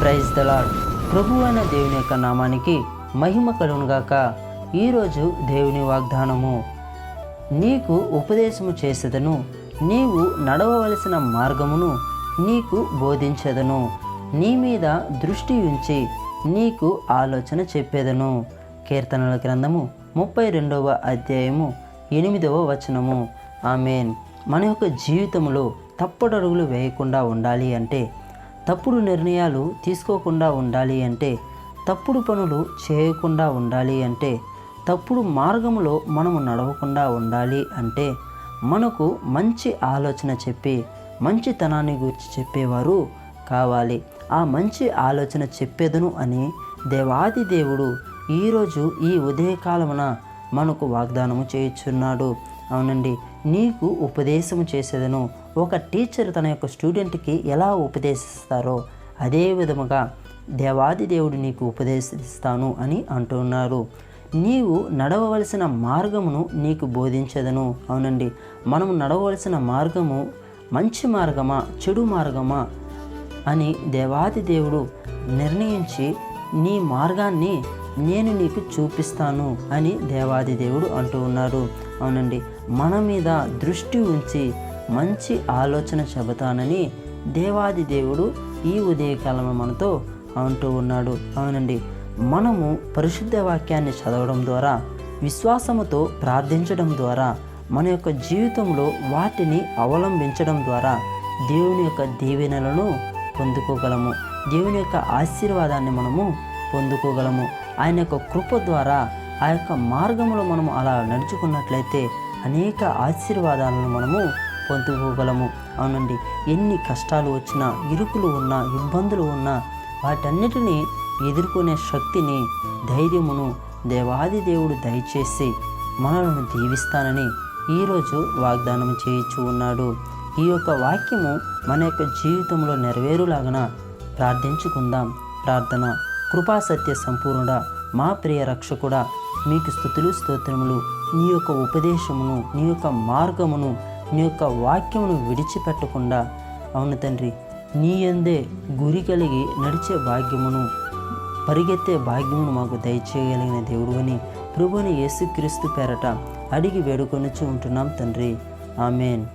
Praise the lord. ప్రభువు అయిన దేవుని యొక్క నామానికి మహిమ కలుగునుగాక. ఈరోజు దేవుని వాగ్దానము, నీకు ఉపదేశము చేసేదను, నీవు నడవవలసిన మార్గమును నీకు బోధించెదను, నీ మీద దృష్టి ఉంచి నీకు ఆలోచన చెప్పేదను. కీర్తనల గ్రంథము 32వ అధ్యాయము 8వ వచనము. ఆమేన్. మన యొక్క జీవితంలో తప్పుడడుగులు వేయకుండా ఉండాలి అంటే, తప్పుడు నిర్ణయాలు తీసుకోకుండా ఉండాలి అంటే, తప్పుడు పనులు చేయకుండా ఉండాలి అంటే, తప్పుడు మార్గంలో మనము నడవకుండా ఉండాలి అంటే, మనకు మంచి ఆలోచన చెప్పి మంచితనాన్ని గురించి చెప్పేవారు కావాలి. ఆ మంచి ఆలోచన చెప్పేదను అని దేవాది దేవుడు ఈరోజు ఈ ఉదయకాలమున మనకు వాగ్దానము చేయుచున్నాడు. అవునండి, నీకు ఉపదేశము చేసేదను. ఒక టీచర్ తన యొక్క స్టూడెంట్కి ఎలా ఉపదేశిస్తారో అదే విధముగా దేవాది దేవుడు నీకు ఉపదేశిస్తాను అని అంటున్నారు. నీవు నడవవలసిన మార్గమును నీకు బోధించదను. అవునండి, మనము నడవవలసిన మార్గము మంచి మార్గమా చెడు మార్గమా అని దేవాది దేవుడు నిర్ణయించి, నీ మార్గాన్ని నేను నీకు చూపిస్తాను అని దేవాది దేవుడు అంటూ ఉన్నారు. అవునండి, మన మీద దృష్టి ఉంచి మంచి ఆలోచన చెబుతానని దేవాది దేవుడు ఈ ఉదయకాలం మనతో అంటూ ఉన్నాడు. అవునండి, మనము పరిశుద్ధ వాక్యాన్ని చదవడం ద్వారా, విశ్వాసముతో ప్రార్థించడం ద్వారా, మన యొక్క జీవితంలో వాటిని అవలంబించడం ద్వారా దేవుని యొక్క దీవెనలను పొందుకోగలము. దేవుని యొక్క ఆశీర్వాదాన్ని మనము పొందుకోగలము. ఆయన యొక్క కృప ద్వారా ఆ యొక్క మార్గంలో మనము అలా నడుచుకున్నట్లయితే అనేక ఆశీర్వాదాలను మనము పొందుకోగలము. అవునండి, ఎన్ని కష్టాలు వచ్చినా, ఇరుకులు ఉన్నా, ఇబ్బందులు ఉన్నా, వాటన్నిటినీ ఎదుర్కొనే శక్తిని, ధైర్యమును దేవాది దేవుడు దయచేసి మనలను దీవిస్తానని ఈరోజు వాగ్దానం చేయించు ఉన్నాడు. ఈ యొక్క వాక్యము మన యొక్క జీవితంలో నెరవేరులాగన ప్రార్థించుకుందాం. ప్రార్థన. కృపా సత్య సంపూర్ణుడా, మా ప్రియ రక్షకుడా, మీకు స్తుతులు స్తోత్రములు. నీ యొక్క ఉపదేశమును, నీ యొక్క మార్గమును, నీ యొక్క వాక్యమును విడిచిపెట్టకుండా, అవును తండ్రి, నీ యందే గురి కలిగి నడిచే భాగ్యమును, పరిగెత్తే భాగ్యమును మాకు దయచేయగలిగిన దేవుడు అని ప్రభువుని యేసుక్రీస్తు పేరట అడిగి వేడుకొనుచు ఉంటున్నాం తండ్రి. ఆమేన్.